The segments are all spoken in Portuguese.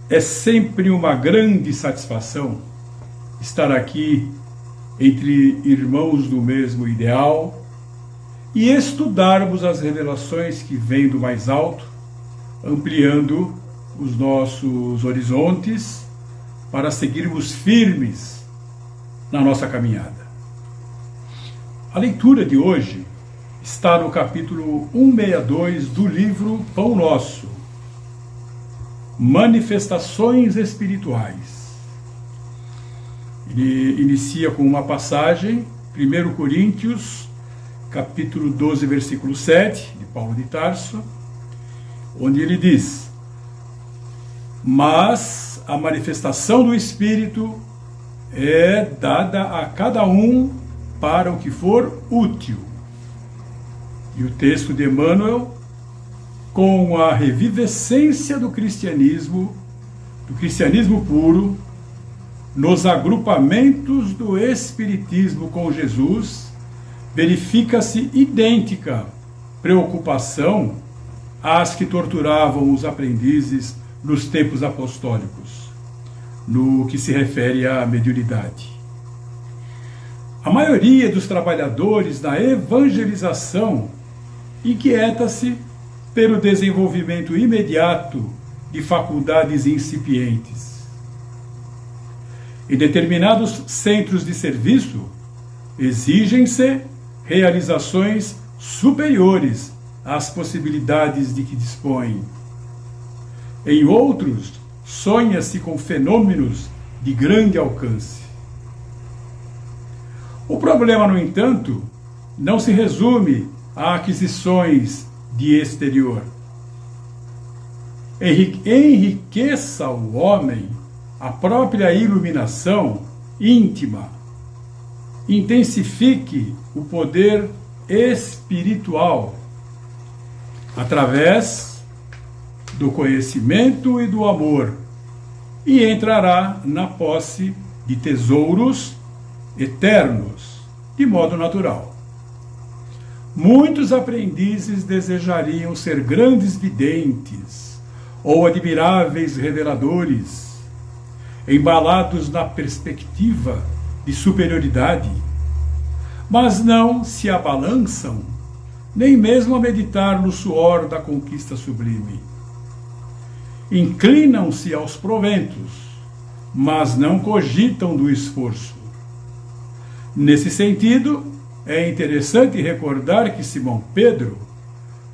É sempre uma grande satisfação estar aqui entre irmãos do mesmo ideal e estudarmos as revelações que vêm do mais alto, ampliando os nossos horizontes para seguirmos firmes na nossa caminhada. A leitura de hoje está no capítulo 162 do livro Pão Nosso, Manifestações Espirituais. Ele inicia com uma passagem, 1 Coríntios, capítulo 12, versículo 7, de Paulo de Tarso, onde ele diz: mas a manifestação do Espírito é dada a cada um para o que for útil. E o texto de Emmanuel, com a revivescência do cristianismo puro, nos agrupamentos do Espiritismo com Jesus, verifica-se idêntica preocupação às que torturavam os aprendizes nos tempos apostólicos, no que se refere à mediunidade. A maioria dos trabalhadores da evangelização inquieta-se pelo desenvolvimento imediato de faculdades incipientes. Em determinados centros de serviço, exigem-se realizações superiores às possibilidades de que dispõem. Em outros, sonha-se com fenômenos de grande alcance. O problema, no entanto, não se resume a aquisições de exterior. Enriqueça o homem a própria iluminação íntima, intensifique o poder espiritual através do conhecimento e do amor, e entrará na posse de tesouros eternos, de modo natural. Muitos aprendizes desejariam ser grandes videntes ou admiráveis reveladores, embalados na perspectiva de superioridade, mas não se abalançam, nem mesmo a meditar no suor da conquista sublime. Inclinam-se aos proventos, mas não cogitam do esforço. Nesse sentido, é interessante recordar que Simão Pedro,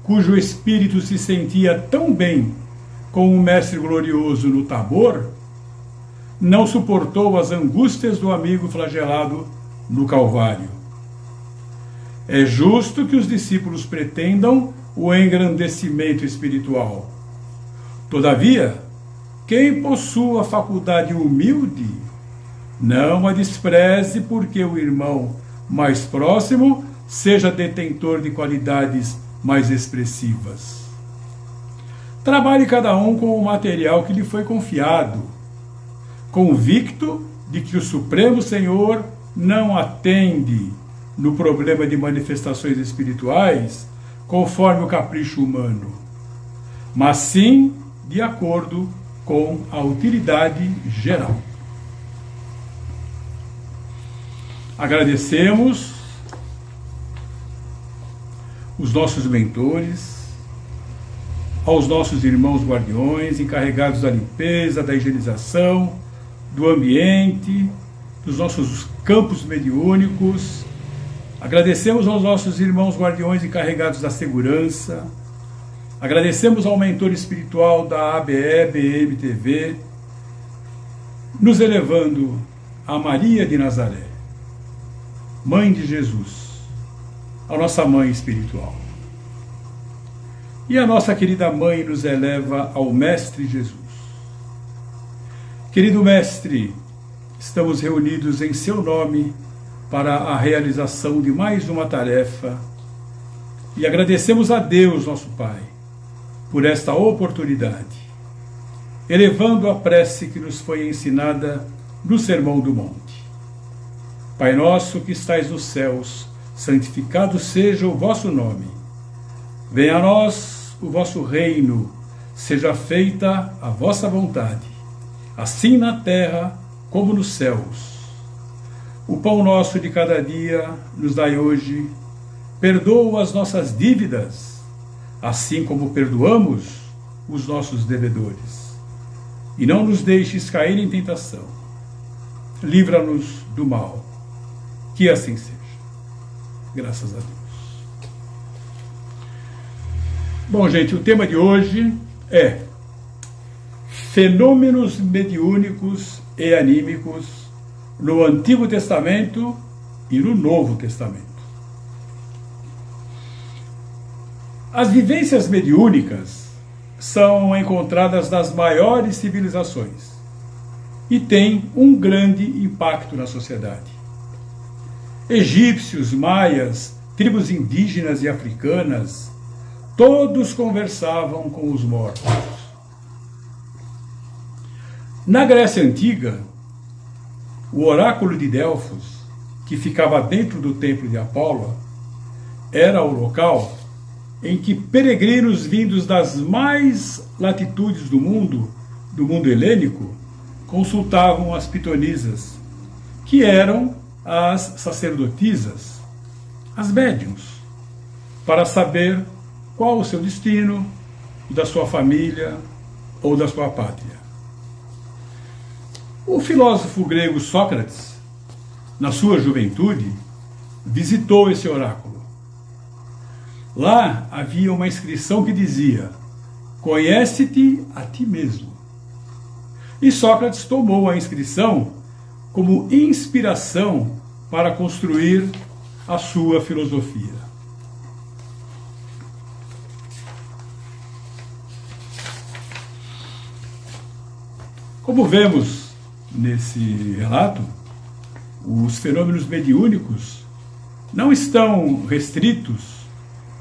cujo espírito se sentia tão bem com o Mestre Glorioso no Tabor, não suportou as angústias do amigo flagelado no Calvário. É justo que os discípulos pretendam o engrandecimento espiritual. Todavia, quem possua faculdade humilde, não a despreze porque o irmão mais próximo seja detentor de qualidades mais expressivas. Trabalhe cada um com o material que lhe foi confiado, convicto de que o Supremo Senhor não atende no problema de manifestações espirituais conforme o capricho humano, mas sim de acordo com a utilidade geral. Agradecemos os nossos mentores, aos nossos irmãos guardiões encarregados da limpeza, da higienização, do ambiente, dos nossos campos mediúnicos. Agradecemos aos nossos irmãos guardiões encarregados da segurança. Agradecemos ao mentor espiritual da ABE-BM-TV, nos elevando a Maria de Nazaré, Mãe de Jesus, a nossa Mãe espiritual. E a nossa querida Mãe nos eleva ao Mestre Jesus. Querido Mestre, estamos reunidos em seu nome para a realização de mais uma tarefa e agradecemos a Deus, nosso Pai, por esta oportunidade, elevando a prece que nos foi ensinada no Sermão do Monte. Pai nosso que estais nos céus, santificado seja o vosso nome. Venha a nós o vosso reino, seja feita a vossa vontade, assim na terra como nos céus. O pão nosso de cada dia nos dai hoje. Perdoa as nossas dívidas, assim como perdoamos os nossos devedores. E não nos deixes cair em tentação. Livra-nos do mal. Que assim seja. Graças a Deus. Bom, gente, o tema de hoje é fenômenos mediúnicos e anímicos no Antigo Testamento e no Novo Testamento. As vivências mediúnicas são encontradas nas maiores civilizações e têm um grande impacto na sociedade. Egípcios, maias, tribos indígenas e africanas, todos conversavam com os mortos. Na Grécia Antiga, o oráculo de Delfos, que ficava dentro do templo de Apolo, era o local em que peregrinos vindos das mais latitudes do mundo helênico, consultavam as pitonisas, que eram as sacerdotisas, as médiuns, para saber qual o seu destino, da sua família ou da sua pátria. O filósofo grego Sócrates, na sua juventude, visitou esse oráculo. Lá havia uma inscrição que dizia: conhece-te a ti mesmo. E Sócrates tomou a inscrição como inspiração para construir a sua filosofia. Como vemos nesse relato, os fenômenos mediúnicos não estão restritos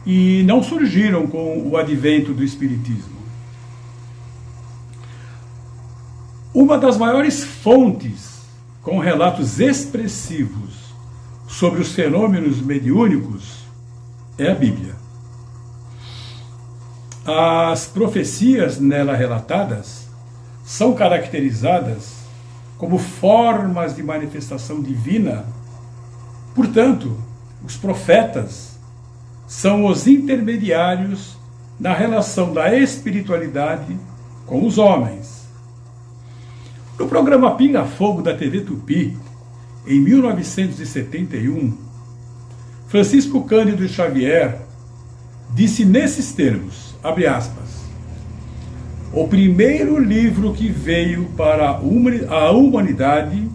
e não surgiram com o advento do Espiritismo. Uma das maiores fontes com relatos expressivos sobre os fenômenos mediúnicos é a Bíblia. As profecias nela relatadas são caracterizadas como formas de manifestação divina. Portanto, os profetas são os intermediários na relação da espiritualidade com os homens. No programa Pinga Fogo da TV Tupi, em 1971, Francisco Cândido Xavier disse nesses termos, abre aspas, o primeiro livro que veio para a humanidade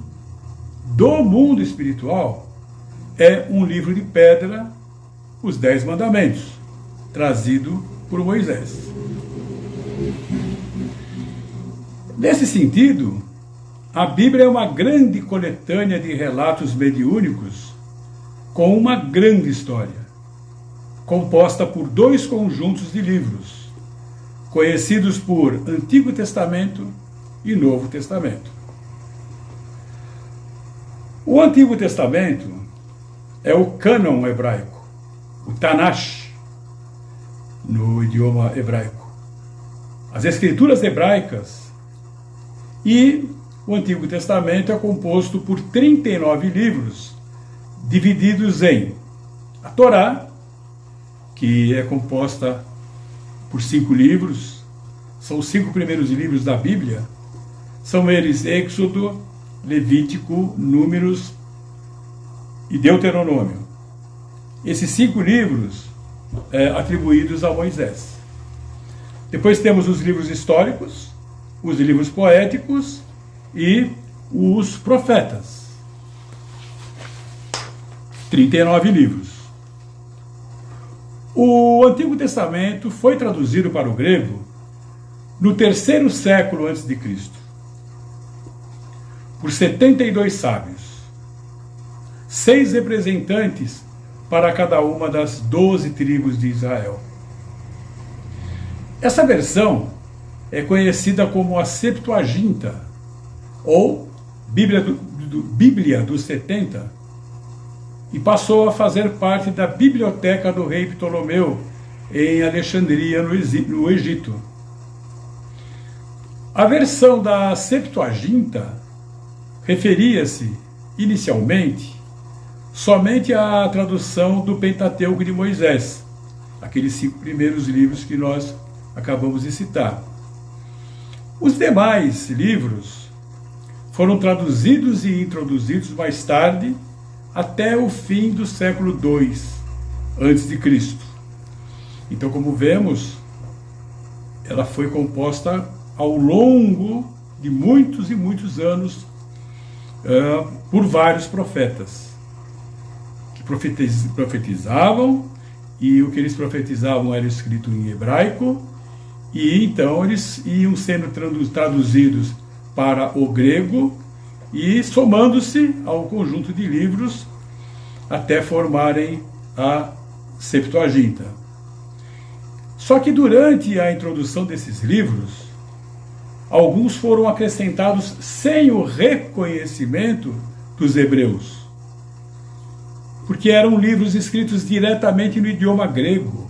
do mundo espiritual é um livro de pedra, os 10 Mandamentos, trazido por Moisés. Nesse sentido, a Bíblia é uma grande coletânea de relatos mediúnicos com uma grande história, composta por 2 conjuntos de livros, conhecidos por Antigo Testamento e Novo Testamento. O Antigo Testamento é o cânon hebraico, o Tanakh, no idioma hebraico. As escrituras hebraicas, e o Antigo Testamento é composto por 39 livros, divididos em a Torá, que é composta por 5 livros, são os 5 primeiros livros da Bíblia, são eles Êxodo, Levítico, Números e Deuteronômio. Esses 5 livros atribuídos a Moisés. Depois temos os livros históricos, os livros poéticos e os profetas. 39 livros. O Antigo Testamento foi traduzido para o grego no 3º século a.C., por 72 sábios, 6 representantes para cada uma das 12 tribos de Israel. Essa versão é conhecida como a Septuaginta, ou Bíblia dos 70, e passou a fazer parte da biblioteca do rei Ptolomeu, em Alexandria, no Egito. A versão da Septuaginta referia-se, inicialmente, somente à tradução do Pentateuco de Moisés, aqueles 5 primeiros livros que nós acabamos de citar. Os demais livros foram traduzidos e introduzidos mais tarde, até o fim do século II a.C. Então, como vemos, ela foi composta ao longo de muitos e muitos anos por vários profetas que profetizavam, e o que eles profetizavam era escrito em hebraico, e então eles iam sendo traduzidos para o grego e somando-se ao conjunto de livros até formarem a Septuaginta. Só que durante a introdução desses livros, alguns foram acrescentados sem o reconhecimento dos hebreus, porque eram livros escritos diretamente no idioma grego,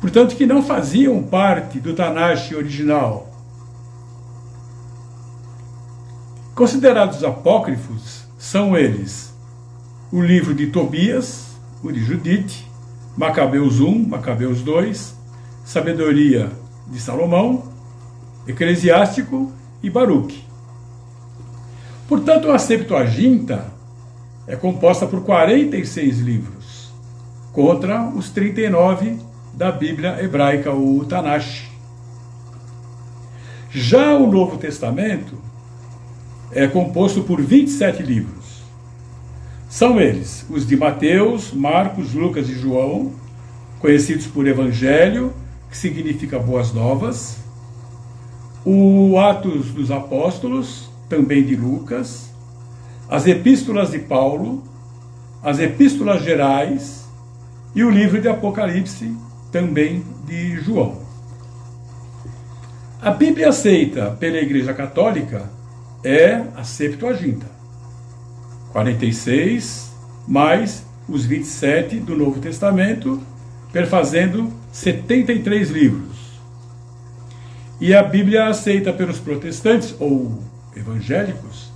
portanto que não faziam parte do Tanakh original. Considerados apócrifos são eles o livro de Tobias, o de Judite, Macabeus 1, Macabeus 2, Sabedoria de Salomão, Eclesiástico e Baruque. Portanto, a Septuaginta é composta por 46 livros, contra os 39 da Bíblia hebraica, o Tanakh. Já o Novo Testamento é composto por 27 livros. São eles os de Mateus, Marcos, Lucas e João, conhecidos por Evangelho, que significa Boas Novas, o Atos dos Apóstolos, também de Lucas, as Epístolas de Paulo, as Epístolas Gerais e o livro de Apocalipse, também de João. A Bíblia aceita pela Igreja Católica é a Septuaginta, 46 mais os 27 do Novo Testamento, perfazendo 73 livros. E a Bíblia aceita pelos protestantes, ou evangélicos,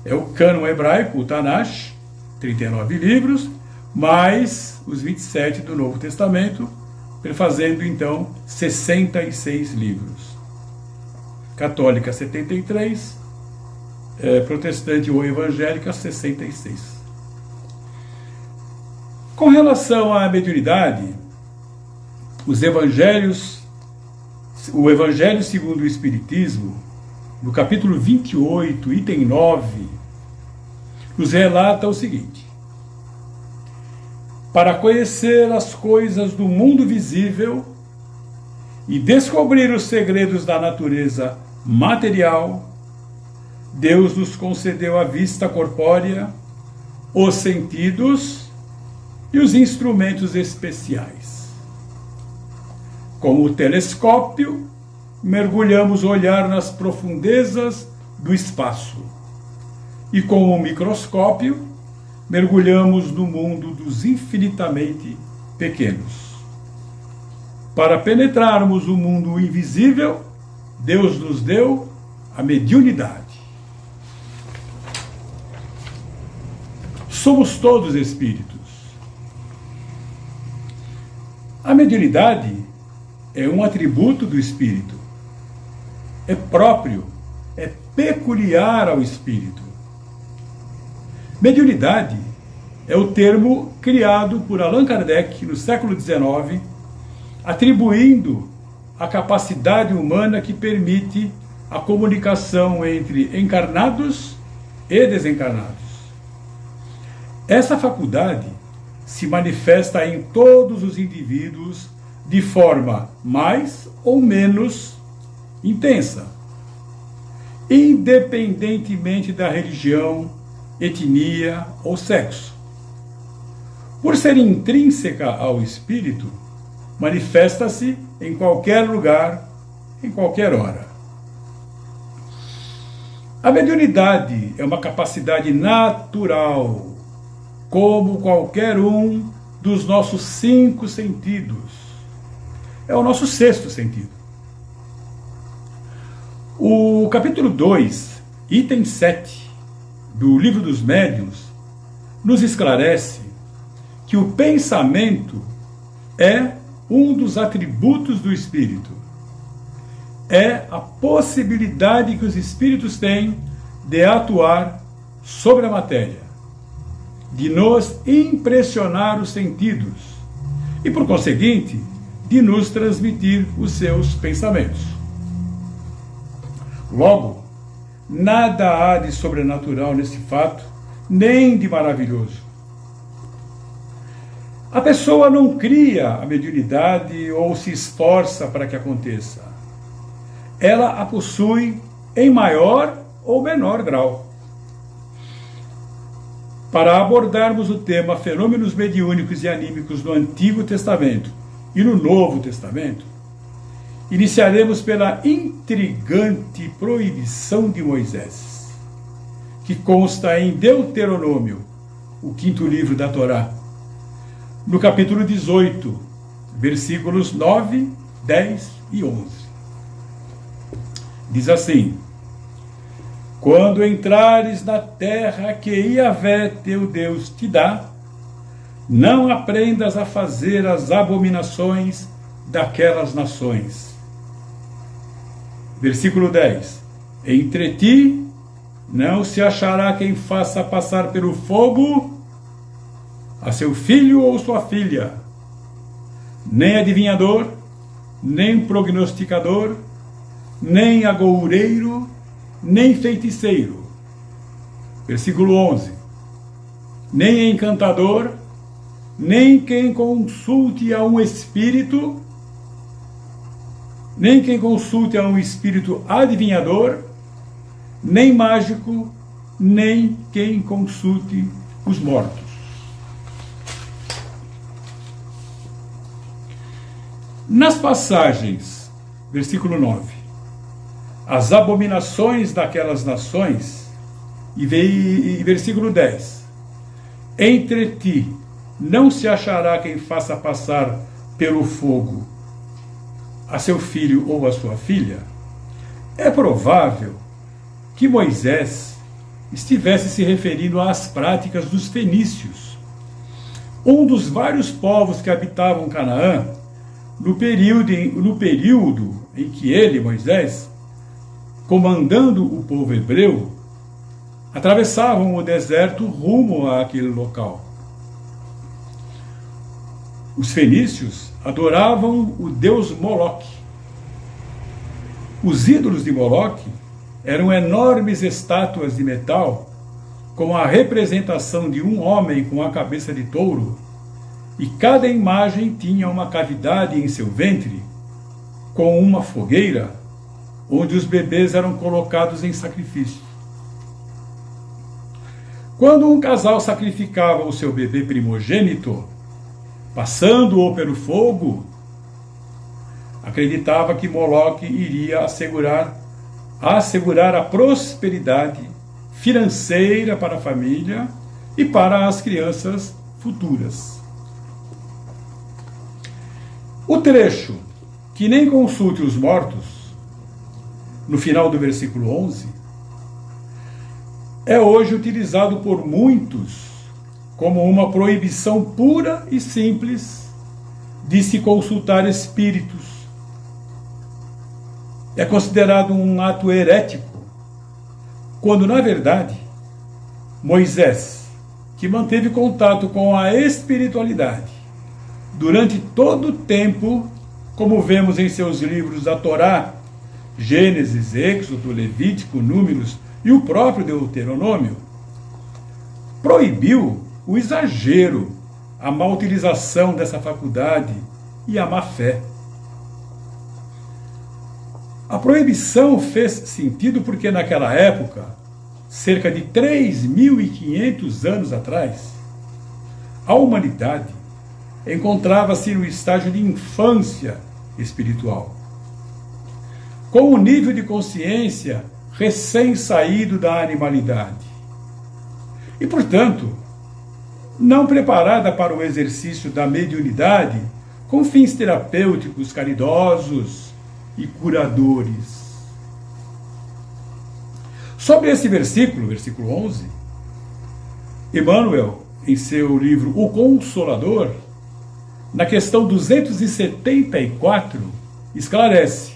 é o cânon hebraico, o Tanakh, 39 livros, mais os 27 do Novo Testamento, perfazendo então 66 livros. Católica, 73, protestante ou evangélica, 66. Com relação à mediunidade, os evangelhos, o Evangelho segundo o Espiritismo, no capítulo 28, item 9, nos relata o seguinte: para conhecer as coisas do mundo visível e descobrir os segredos da natureza material, Deus nos concedeu a vista corpórea, os sentidos e os instrumentos especiais. Com o telescópio, mergulhamos o olhar nas profundezas do espaço. E com o microscópio, mergulhamos no mundo dos infinitamente pequenos. Para penetrarmos o mundo invisível, Deus nos deu a mediunidade. Somos todos espíritos. A mediunidade é um atributo do espírito. É próprio, é peculiar ao espírito. Mediunidade é o termo criado por Allan Kardec no século XIX, atribuindo a capacidade humana que permite a comunicação entre encarnados e desencarnados. Essa faculdade se manifesta em todos os indivíduos de forma mais ou menos intensa, independentemente da religião, etnia ou sexo. Por ser intrínseca ao espírito, manifesta-se em qualquer lugar, em qualquer hora. A mediunidade é uma capacidade natural, como qualquer um dos nossos 5 sentidos. É o nosso 6º sentido. O capítulo 2, item 7 do Livro dos Médiuns nos esclarece que o pensamento é um dos atributos do espírito. É a possibilidade que os espíritos têm de atuar sobre a matéria, de nos impressionar os sentidos e, por conseguinte, de nos transmitir os seus pensamentos. Logo, nada há de sobrenatural nesse fato, nem de maravilhoso. A pessoa não cria a mediunidade ou se esforça para que aconteça. Ela a possui em maior ou menor grau. Para abordarmos o tema fenômenos mediúnicos e anímicos no Antigo Testamento e no Novo Testamento, iniciaremos pela intrigante proibição de Moisés, que consta em Deuteronômio, o 5º livro da Torá, no capítulo 18, versículos 9, 10 e 11. Diz assim: quando entrares na terra que Yahvé teu Deus te dá, não aprendas a fazer as abominações daquelas nações. Versículo 10. Entre ti não se achará quem faça passar pelo fogo a seu filho ou sua filha, nem adivinhador, nem prognosticador, nem agoureiro, nem feiticeiro. Versículo 11. Nem encantador, nem quem consulte a um espírito, nem quem consulte a um espírito adivinhador, nem mágico, nem quem consulte os mortos. Nas passagens, versículo 9, as abominações daquelas nações, e versículo 10, entre ti não se achará quem faça passar pelo fogo a seu filho ou a sua filha, é provável que Moisés estivesse se referindo às práticas dos fenícios, um dos vários povos que habitavam Canaã, no período em que ele, Moisés, comandando o povo hebreu, atravessavam o deserto rumo àquele local. Os fenícios adoravam o deus Moloque. Os ídolos de Moloque eram enormes estátuas de metal com a representação de um homem com a cabeça de touro, e cada imagem tinha uma cavidade em seu ventre com uma fogueira onde os bebês eram colocados em sacrifício. Quando um casal sacrificava o seu bebê primogênito, passando-o pelo fogo, acreditava que Moloque iria assegurar a prosperidade financeira para a família e para as crianças futuras. O trecho que nem consulte os mortos, no final do versículo 11, é hoje utilizado por muitos como uma proibição pura e simples de se consultar espíritos. É considerado um ato herético, quando, na verdade, Moisés, que manteve contato com a espiritualidade durante todo o tempo, como vemos em seus livros da Torá, Gênesis, Êxodo, Levítico, Números e o próprio Deuteronômio, proibiu o exagero, a má utilização dessa faculdade e a má fé. A proibição fez sentido porque naquela época, cerca de 3.500 anos atrás, a humanidade encontrava-se no estágio de infância espiritual, com um nível de consciência recém-saído da animalidade e, portanto, não preparada para o exercício da mediunidade com fins terapêuticos, caridosos e curadores. Sobre esse versículo, versículo 11, Emmanuel, em seu livro O Consolador, na questão 274, esclarece.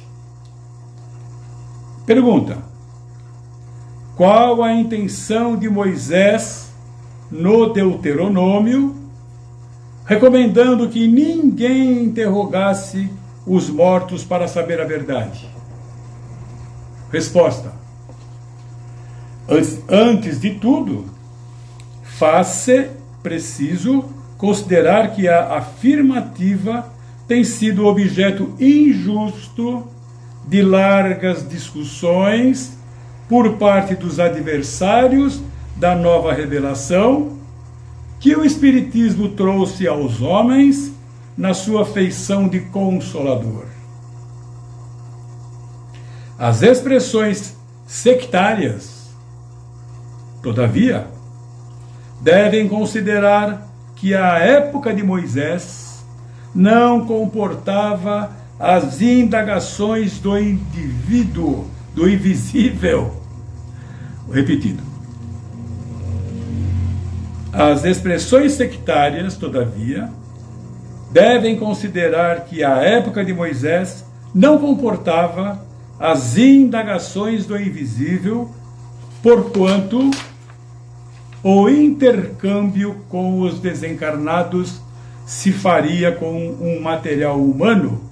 Pergunta: qual a intenção de Moisés no Deuteronômio, recomendando que ninguém interrogasse os mortos para saber a verdade? Resposta: antes de tudo, faz-se preciso considerar que a afirmativa tem sido objeto injusto de largas discussões por parte dos adversários da nova revelação que o Espiritismo trouxe aos homens na sua feição de consolador. As expressões sectárias, todavia, devem considerar que a época de Moisés não comportava as indagações do indivíduo, do invisível. Repetido. As expressões sectárias, todavia, devem considerar que a época de Moisés não comportava as indagações do invisível, porquanto o intercâmbio com os desencarnados se faria com um material humano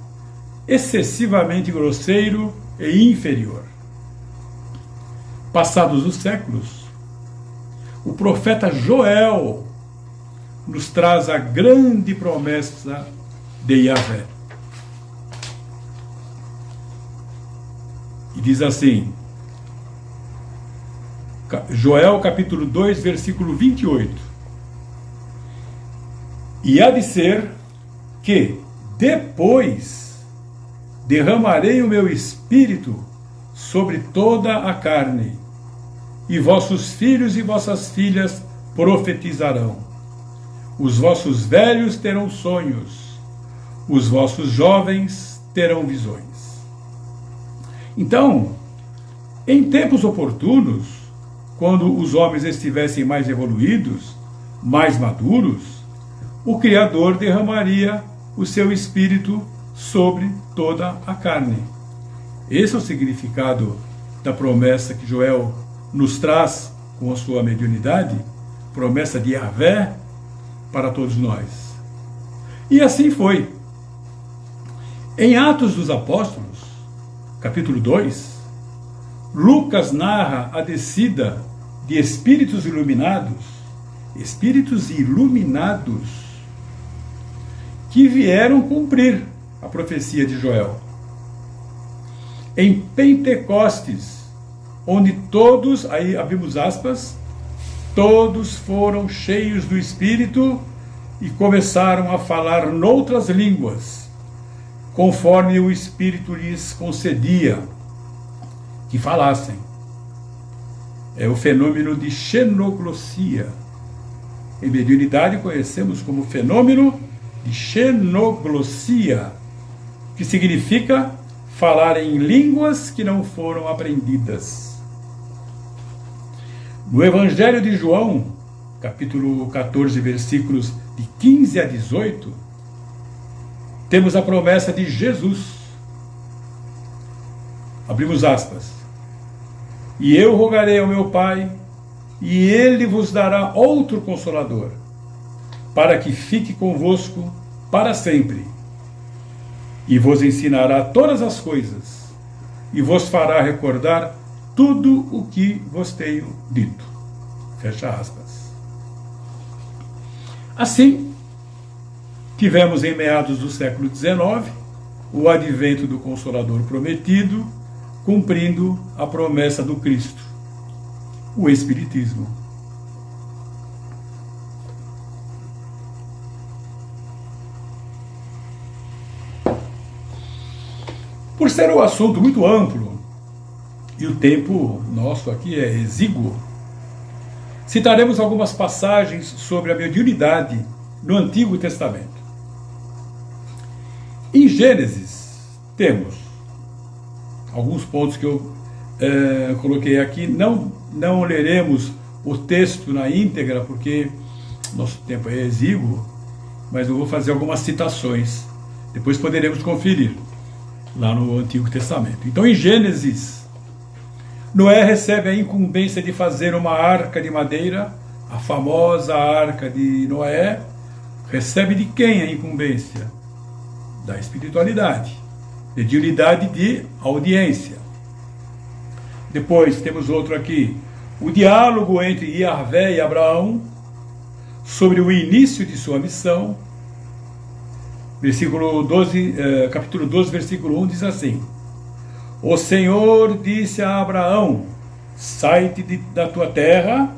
excessivamente grosseiro e inferior. Passados os séculos, o profeta Joel nos traz a grande promessa de Yahvé. E diz assim, Joel capítulo 2, versículo 28. E há de ser que depois derramarei o meu espírito sobre toda a carne, e vossos filhos e vossas filhas profetizarão. Os vossos velhos terão sonhos, os vossos jovens terão visões. Então, em tempos oportunos, quando os homens estivessem mais evoluídos, mais maduros, o Criador derramaria o seu espírito sobre toda a carne. Esse é o significado da promessa que Joel nos traz com a sua mediunidade, promessa de Yahvé para todos nós. E assim foi. Em Atos dos Apóstolos, capítulo 2, Lucas narra a descida de espíritos iluminados que vieram cumprir a profecia de Joel. Em Pentecostes, onde todos, aí abrimos aspas, todos foram cheios do Espírito e começaram a falar noutras línguas, conforme o Espírito lhes concedia que falassem. É o fenômeno de xenoglossia. Em mediunidade conhecemos como fenômeno de xenoglossia, que significa falar em línguas que não foram aprendidas. No Evangelho de João, capítulo 14, versículos de 15 a 18, temos a promessa de Jesus. Abrimos aspas. E eu rogarei ao meu Pai, e ele vos dará outro Consolador, para que fique convosco para sempre, e vos ensinará todas as coisas, e vos fará recordar tudo o que vos tenho dito. Fecha aspas. Assim, tivemos em meados do século XIX o advento do Consolador prometido, cumprindo a promessa do Cristo, o Espiritismo. Por ser um assunto muito amplo, e o tempo nosso aqui é exíguo, citaremos algumas passagens sobre a mediunidade no Antigo Testamento. Em Gênesis, temos alguns pontos que eu coloquei aqui, não leremos o texto na íntegra, porque nosso tempo é exíguo, mas eu vou fazer algumas citações. Depois poderemos conferir lá no Antigo Testamento. Então, em Gênesis, Noé recebe a incumbência de fazer uma arca de madeira, a famosa arca de Noé. Recebe de quem a incumbência? Da espiritualidade, mediunidade de audiência. Depois temos outro aqui, o diálogo entre Yahvé e Abraão sobre o início de sua missão. Capítulo 12, versículo 1 diz assim: O Senhor disse a Abraão: sai-te da tua terra,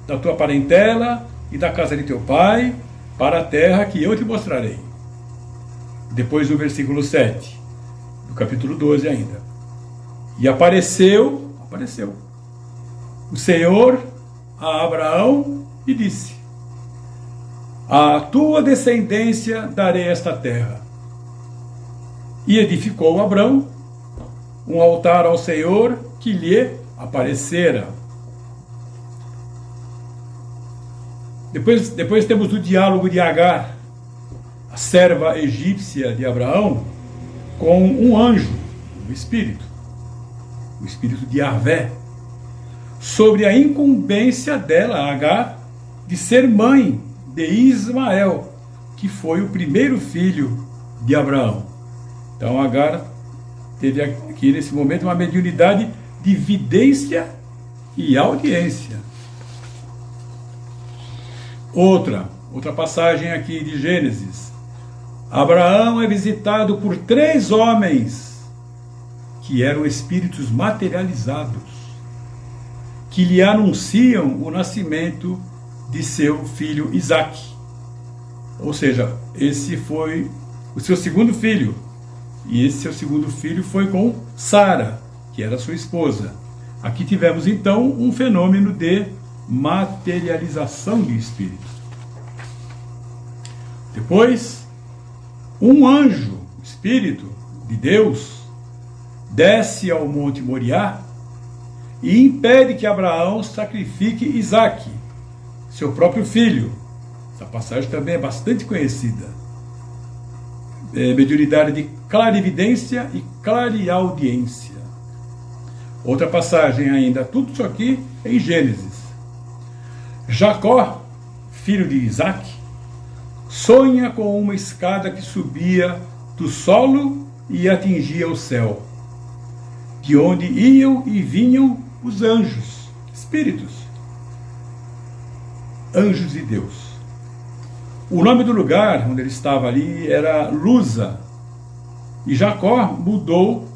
da tua parentela e da casa de teu pai, para a terra que eu te mostrarei. Depois o versículo 7, do capítulo 12 ainda. E apareceu o Senhor a Abraão e disse: à tua descendência darei esta terra. E edificou Abraão um altar ao Senhor que lhe aparecera. Depois temos o diálogo de Agar, a serva egípcia de Abraão, com um anjo, o espírito de Yahvé, sobre a incumbência dela, Agar, de ser mãe de Ismael, que foi o primeiro filho de Abraão. Então Agar teve aqui nesse momento uma mediunidade de vidência e audiência. Outra passagem aqui de Gênesis. Abraão é visitado por 3 homens que eram espíritos materializados, que lhe anunciam o nascimento de seu filho Isaque. Ou seja, esse foi o seu segundo filho. E esse seu segundo filho foi com Sara, que era sua esposa. Aqui tivemos então um fenômeno de materialização de espírito. Depois, um anjo, espírito de Deus, desce ao Monte Moriá e impede que Abraão sacrifique Isaque, seu próprio filho. Essa passagem também é bastante conhecida. Mediunidade de clarividência e clareaudiência. Outra passagem ainda, tudo isso aqui é em Gênesis. Jacó, filho de Isaque, sonha com uma escada que subia do solo e atingia o céu, de onde iam e vinham os anjos, espíritos, anjos de Deus. O nome do lugar onde ele estava ali era Luza, e Jacó mudou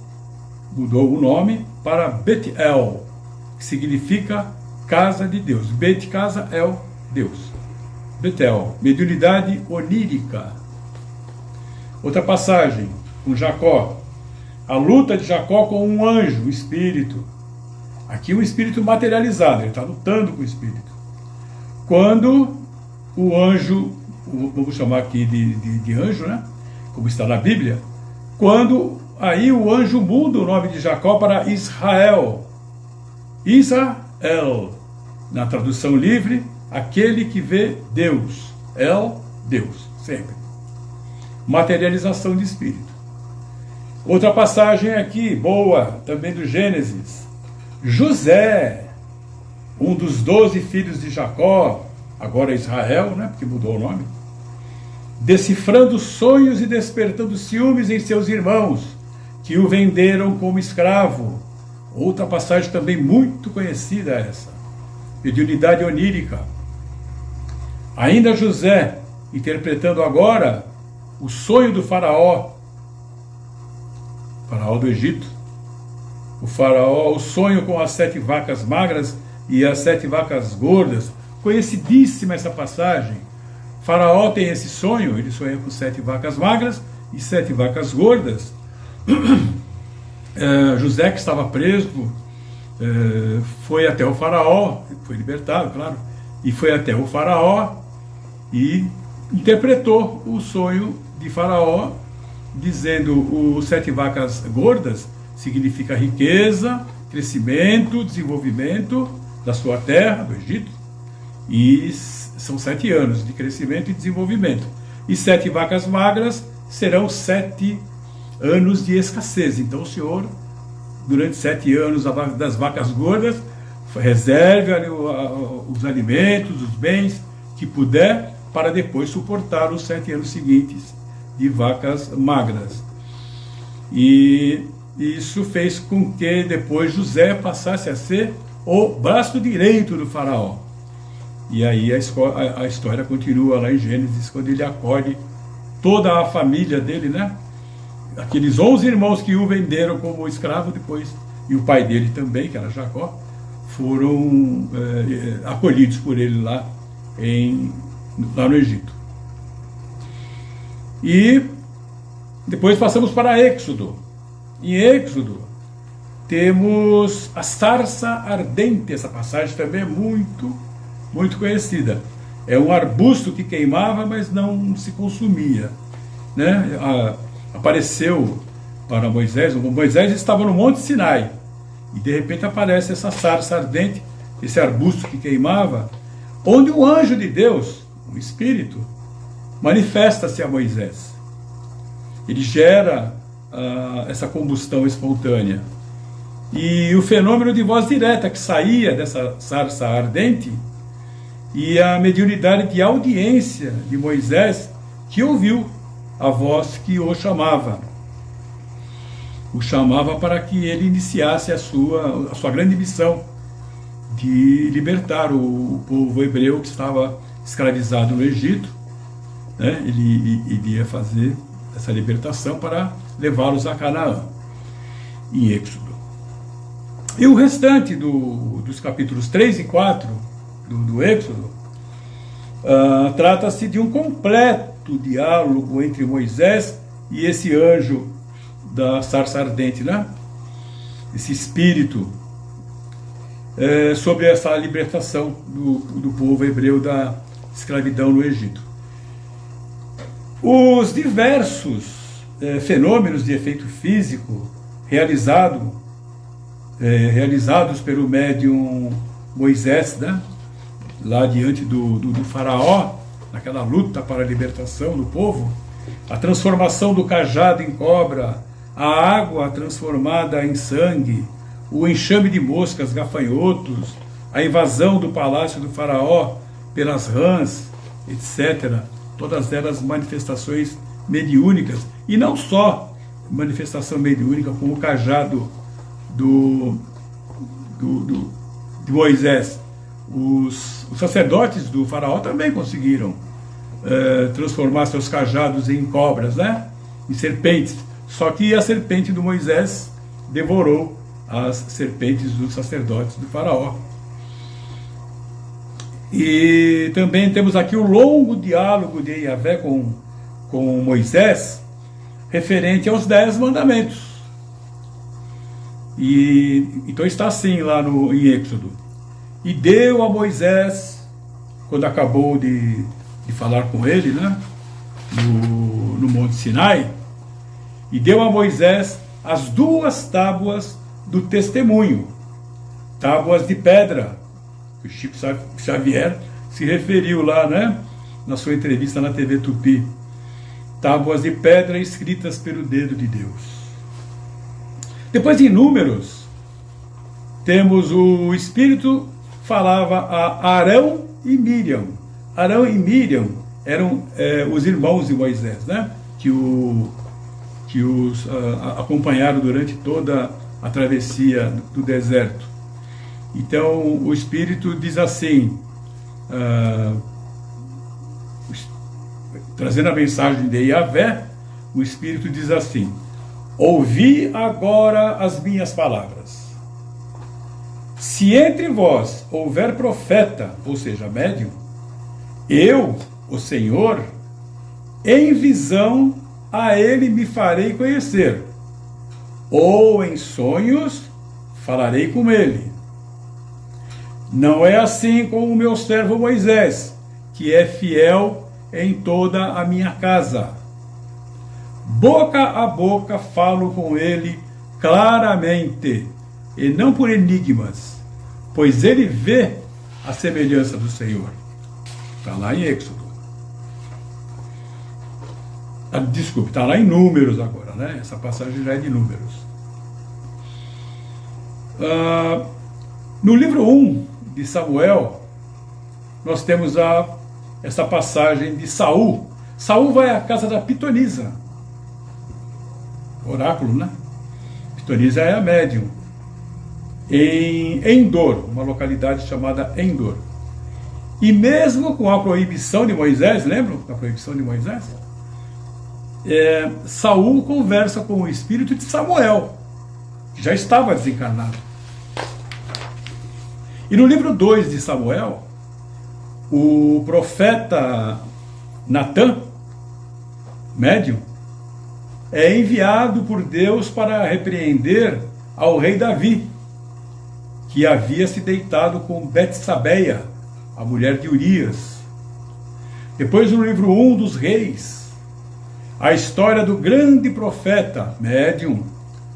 o nome para Bet-El, que significa casa de Deus. Bet, casa, El, Deus. Betel, mediunidade onírica. Outra passagem com Jacó, a luta de Jacó com um anjo, um espírito. Aqui um espírito materializado, ele está lutando com o espírito. Quando o anjo, vamos chamar aqui de anjo, né? Como está na Bíblia, quando aí o anjo muda o nome de Jacó para Israel. Israel, na tradução livre, aquele que vê Deus. El, Deus, sempre. Materialização de espírito. Outra passagem aqui, boa, também do Gênesis. José, um dos 12 filhos de Jacó, agora Israel, né, porque mudou o nome, decifrando sonhos e despertando ciúmes em seus irmãos, que o venderam como escravo. Outra passagem também muito conhecida essa. Mediunidade onírica. Ainda José, interpretando agora o sonho do faraó do Egito. O sonho com as 7 vacas magras e as 7 vacas gordas. Conhecidíssima essa passagem. Faraó tem esse sonho, ele sonha com 7 vacas magras e 7 vacas gordas. José, que estava preso, foi até o faraó, foi libertado, claro, e foi até o faraó e interpretou o sonho de faraó, dizendo: os 7 vacas gordas significa riqueza, crescimento, desenvolvimento da sua terra, do Egito, e são 7 anos de crescimento e desenvolvimento. E 7 vacas magras serão 7 anos de escassez. Então o Senhor, durante 7 anos das vacas gordas, reserve os alimentos, os bens que puder, para depois suportar os 7 anos seguintes de vacas magras. E isso fez com que depois José passasse a ser o braço direito do faraó. E aí a história continua lá em Gênesis, quando ele acolhe toda a família dele, né? Aqueles 11 irmãos que o venderam como escravo depois, e o pai dele também, que era Jacó, foram acolhidos por ele lá no Egito. E depois passamos para Êxodo. Em Êxodo temos a sarça ardente. Essa passagem também é muito, muito conhecida. É um arbusto que queimava, mas não se consumia, né? Apareceu para Moisés. Moisés estava no Monte Sinai e de repente aparece essa sarça ardente, esse arbusto que queimava, onde o anjo de Deus, o Espírito, manifesta-se a Moisés. Ele gera essa combustão espontânea. E o fenômeno de voz direta que saía dessa sarça ardente, e a mediunidade de audiência de Moisés, que ouviu a voz que o chamava. O chamava para que ele iniciasse a sua grande missão de libertar o povo hebreu que estava escravizado no Egito, né? Ele iria fazer essa libertação para levá-los a Canaã, em Êxodo. E o restante dos capítulos 3 e 4 do Êxodo trata-se de um completo diálogo entre Moisés e esse anjo da sarça ardente, né? Esse espírito, sobre essa libertação do povo hebreu da escravidão no Egito. Os diversos fenômenos de efeito físico realizados pelo médium Moisés, né? Lá diante do faraó, naquela luta para a libertação do povo, a transformação do cajado em cobra, a água transformada em sangue, o enxame de moscas, gafanhotos, a invasão do palácio do faraó pelas rãs, etc. Todas elas manifestações mediúnicas, e não só manifestação mediúnica, como o cajado de Moisés. Os sacerdotes do faraó também conseguiram transformar seus cajados em cobras, né? Em serpentes. Só que a serpente do Moisés devorou as serpentes dos sacerdotes do faraó. E também temos aqui o longo diálogo de Yahvé com Moisés, referente aos 10 mandamentos. E então está assim lá em Êxodo. E deu a Moisés, quando acabou de falar com ele, né, no Monte Sinai, e deu a Moisés as 2 tábuas do testemunho, tábuas de pedra, que o Chico Xavier se referiu lá, né, na sua entrevista na TV Tupi. Tábuas de pedra escritas pelo dedo de Deus. Depois, em Números, temos o Espírito falava a Arão e Miriam. Arão e Miriam eram os irmãos de Moisés, né? que os acompanharam durante toda a travessia do deserto. Então o Espírito diz assim, trazendo a mensagem de Yahvé, o Espírito diz assim: ouvi agora as minhas palavras. Se entre vós houver profeta, ou seja, médium, eu, o Senhor, em visão a ele me farei conhecer, ou em sonhos falarei com ele. Não é assim com o meu servo Moisés, que é fiel em toda a minha casa. Boca a boca falo com ele claramente, e não por enigmas, pois ele vê a semelhança do Senhor. Está lá em Êxodo. Desculpe, está lá em Números agora, né? Essa passagem já é de Números. No livro 1 de Samuel, nós temos essa passagem de Saul. Saul vai à casa da pitonisa, oráculo, né? Pitonisa é a médium, em Endor, uma localidade chamada Endor. E mesmo com a proibição de Moisés, lembram da proibição de Moisés? Saul conversa com o espírito de Samuel, que já estava desencarnado. E no livro 2 de Samuel, o profeta Natã, médium, é enviado por Deus para repreender ao rei Davi, que havia se deitado com Betsabeia, a mulher de Urias. Depois, no livro 1 dos Reis, a história do grande profeta, médium,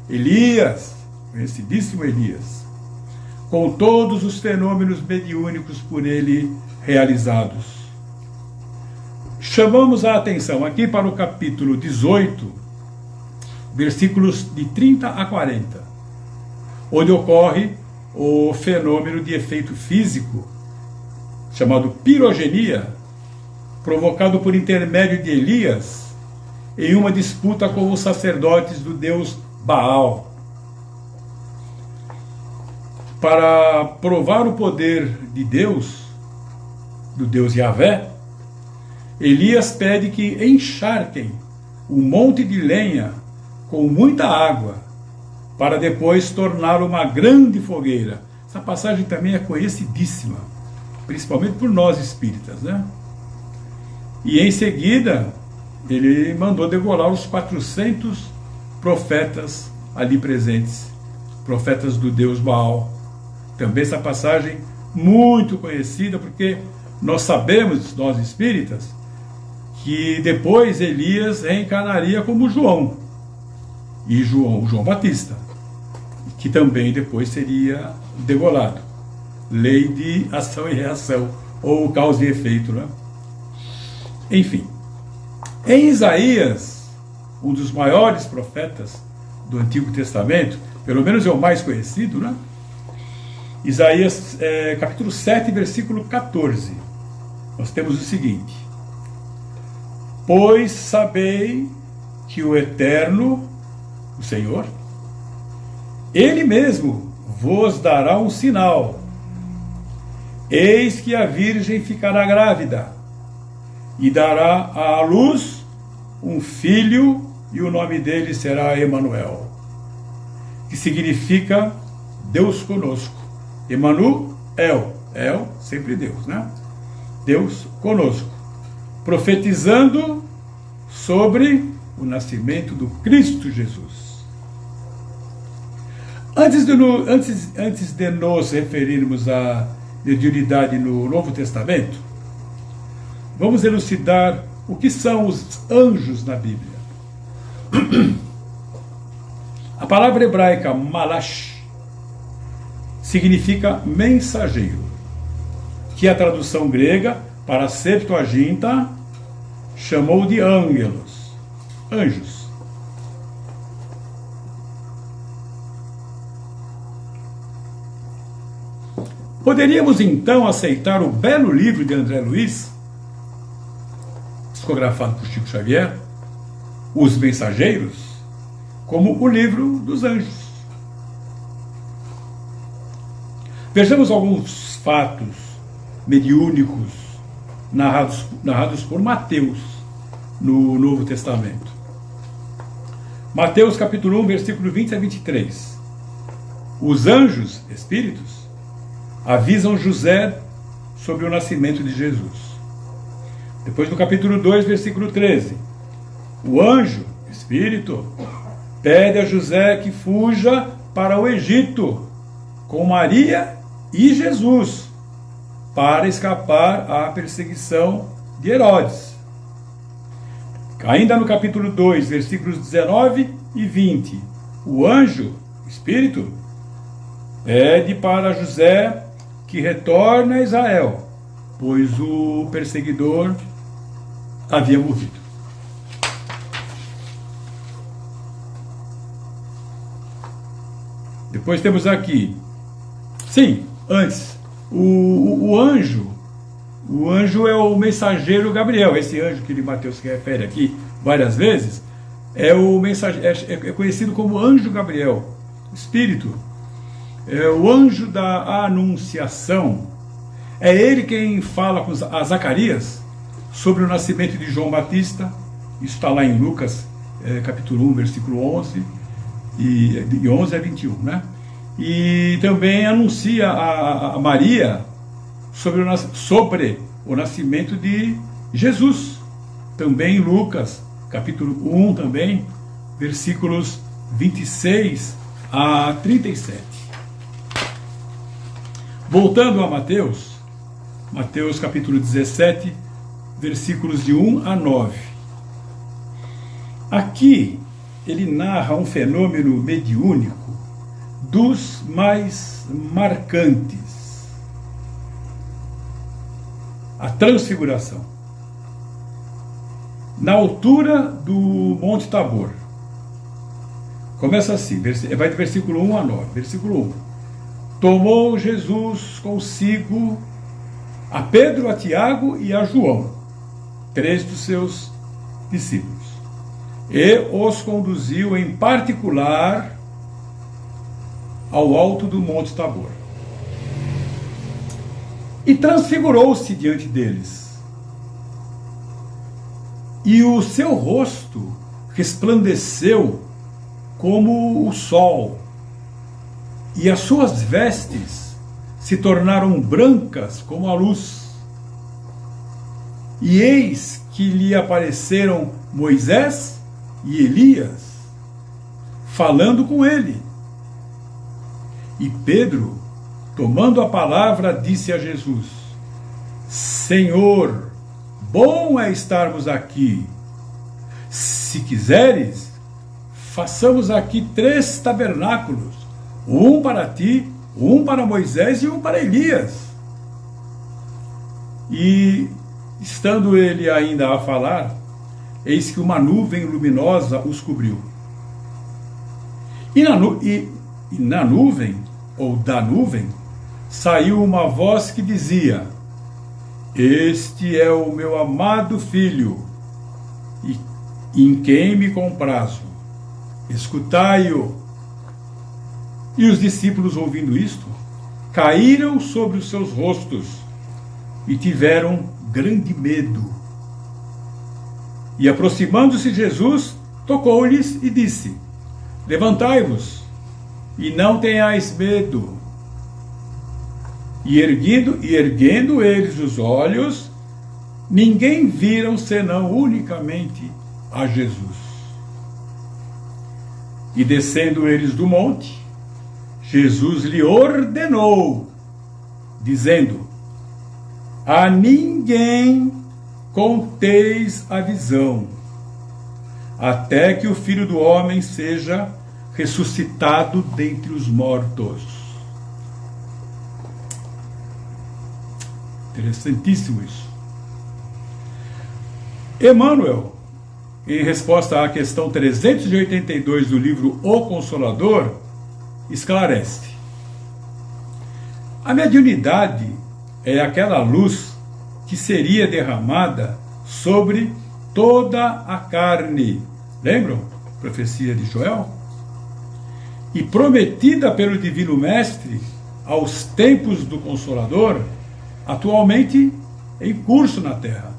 Elias, conhecidíssimo Elias, com todos os fenômenos mediúnicos por ele realizados. Chamamos a atenção aqui para o capítulo 18, versículos de 30 a 40, onde ocorre o fenômeno de efeito físico, chamado pirogenia, provocado por intermédio de Elias, em uma disputa com os sacerdotes do deus Baal. Para provar o poder de Deus, do deus Yahvé, Elias pede que encharquem um monte de lenha com muita água, para depois tornar uma grande fogueira. Essa passagem também é conhecidíssima, principalmente por nós espíritas, né? E em seguida, ele mandou degolar os 400 profetas ali presentes, profetas do deus Baal. Também essa passagem muito conhecida, porque nós sabemos, nós espíritas, que depois Elias reencarnaria como João, e João Batista, que também depois seria degolado. Lei de ação e reação, ou causa e efeito, né? Enfim, em Isaías, um dos maiores profetas do Antigo Testamento, pelo menos é o mais conhecido, né? Isaías, capítulo 7, versículo 14, nós temos o seguinte: pois sabei que o Eterno, o Senhor, Ele mesmo vos dará um sinal. Eis que a virgem ficará grávida e dará à luz um filho, e o nome dele será Emanuel, que significa Deus conosco. Emanuel, sempre Deus, né? Deus conosco, profetizando sobre o nascimento do Cristo Jesus. Antes de nos referirmos à mediunidade no Novo Testamento, vamos elucidar o que são os anjos na Bíblia. A palavra hebraica malash significa mensageiro, que a tradução grega para a Septuaginta chamou de ângelos, anjos. Poderíamos então aceitar o belo livro de André Luiz, psicografado por Chico Xavier, Os Mensageiros, como o livro dos anjos. Vejamos alguns fatos mediúnicos narrados por Mateus no Novo Testamento. Mateus capítulo 1, versículo 20 a 23. Os anjos, espíritos, avisam José sobre o nascimento de Jesus. Depois no capítulo 2, versículo 13. O anjo, espírito, pede a José que fuja para o Egito com Maria e Jesus, para escapar à perseguição de Herodes. Ainda no capítulo 2, versículos 19 e 20, o anjo, espírito, Pede para José que retorne a Israel, pois o perseguidor havia morrido. Depois temos aqui, sim, antes, o anjo é o mensageiro Gabriel. Esse anjo que Mateus se refere aqui várias vezes, é conhecido como anjo Gabriel, espírito. É o anjo da anunciação. É ele quem fala a Zacarias sobre o nascimento de João Batista. Isso está lá em Lucas, capítulo 1, versículo 11, e 11 a 21, né? E também anuncia a Maria sobre o nascimento de Jesus. Também em Lucas, capítulo 1 também, versículos 26 a 37. Voltando a Mateus capítulo 17, versículos de 1 a 9. Aqui ele narra um fenômeno mediúnico dos mais marcantes: a transfiguração. Na altura do Monte Tabor. Começa assim, vai do versículo 1 a 9. Versículo 1. Tomou Jesus consigo a Pedro, a Tiago e a João, 3 dos seus discípulos, e os conduziu em particular ao alto do Monte Tabor. E transfigurou-se diante deles. E o seu rosto resplandeceu como o sol, e as suas vestes se tornaram brancas como a luz. E eis que lhe apareceram Moisés e Elias, falando com ele. E Pedro, tomando a palavra, disse a Jesus: Senhor, bom é estarmos aqui. Se quiseres, façamos aqui 3 tabernáculos, um para ti, um para Moisés e um para Elias. E, estando ele ainda a falar, eis que uma nuvem luminosa os cobriu. E na nuvem, ou da nuvem, saiu uma voz que dizia: Este é o meu amado Filho, em quem me comprazo. Escutai-o. E os discípulos, ouvindo isto, caíram sobre os seus rostos e tiveram grande medo. E aproximando-se Jesus, tocou-lhes e disse: Levantai-vos e não tenhais medo. E erguendo eles os olhos, ninguém viram senão unicamente a Jesus. E descendo eles do monte, Jesus lhe ordenou, dizendo: A ninguém conteis a visão, até que o Filho do Homem seja ressuscitado dentre os mortos. Interessantíssimo isso. Emmanuel, em resposta à questão 382 do livro O Consolador, esclarece: a mediunidade é aquela luz que seria derramada sobre toda a carne. Lembram? Profecia de Joel? E prometida pelo Divino Mestre aos tempos do Consolador, atualmente em curso na Terra.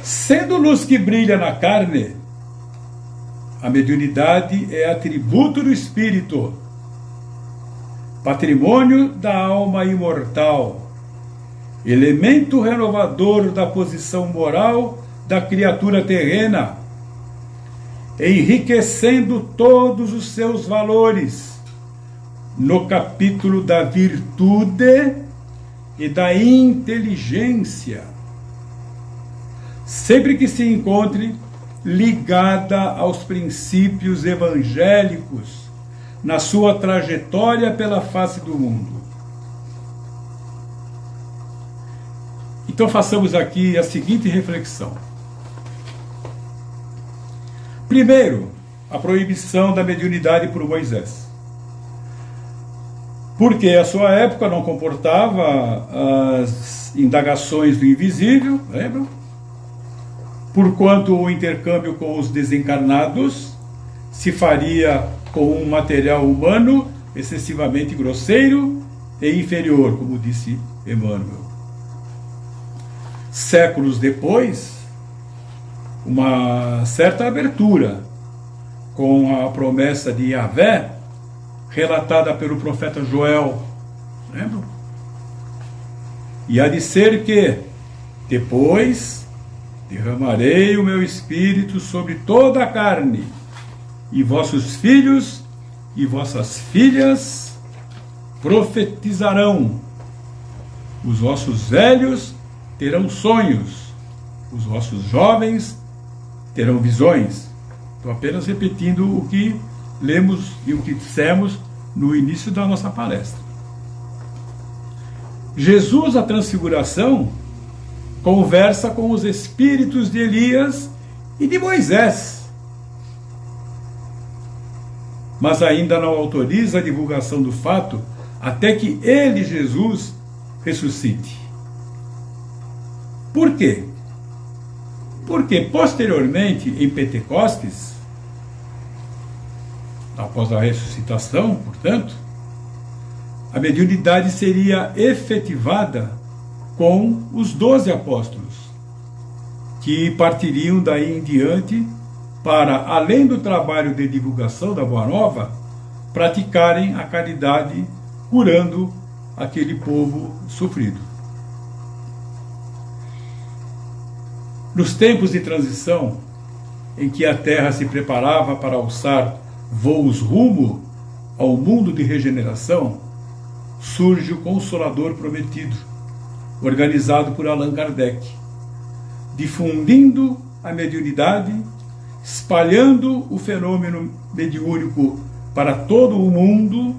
Sendo luz que brilha na carne, a mediunidade é atributo do espírito, patrimônio da alma imortal, elemento renovador da posição moral da criatura terrena, enriquecendo todos os seus valores no capítulo da virtude e da inteligência, sempre que se encontre ligada aos princípios evangélicos na sua trajetória pela face do mundo. Então façamos aqui a seguinte reflexão. Primeiro, a proibição da mediunidade por Moisés. Porque a sua época não comportava as indagações do invisível, lembram? Porquanto o intercâmbio com os desencarnados se faria com um material humano excessivamente grosseiro e inferior, como disse Emmanuel. Séculos depois, uma certa abertura com a promessa de Yahvé, relatada pelo profeta Joel, lembram? E há de ser que, depois, derramarei o meu espírito sobre toda a carne, e vossos filhos e vossas filhas profetizarão, os vossos velhos terão sonhos, os vossos jovens terão visões. Estou apenas repetindo o que lemos e o que dissemos no início da nossa palestra. Jesus, a transfiguração, conversa com os espíritos de Elias e de Moisés, mas ainda não autoriza a divulgação do fato até que ele, Jesus, ressuscite. Por quê? Porque posteriormente, em Pentecostes, após a ressuscitação, portanto, a mediunidade seria efetivada com os 12 apóstolos, que partiriam daí em diante para, além do trabalho de divulgação da Boa Nova, praticarem a caridade, curando aquele povo sofrido. Nos tempos de transição, em que a Terra se preparava para alçar voos rumo ao mundo de regeneração, surge o Consolador Prometido, organizado por Allan Kardec, difundindo a mediunidade, espalhando o fenômeno mediúnico para todo o mundo,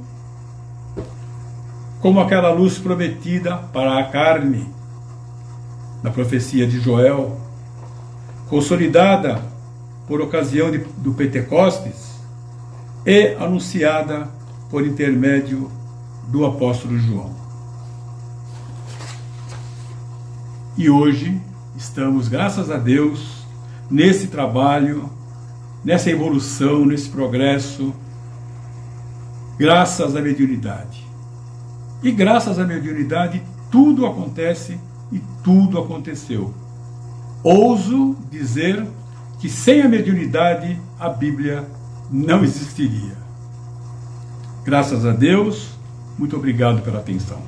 como aquela luz prometida para a carne, na profecia de Joel, consolidada por ocasião do Pentecostes e anunciada por intermédio do apóstolo João. E hoje estamos, graças a Deus, nesse trabalho, nessa evolução, nesse progresso, graças à mediunidade. E graças à mediunidade tudo acontece e tudo aconteceu. Ouso dizer que sem a mediunidade a Bíblia não existiria. Graças a Deus, muito obrigado pela atenção.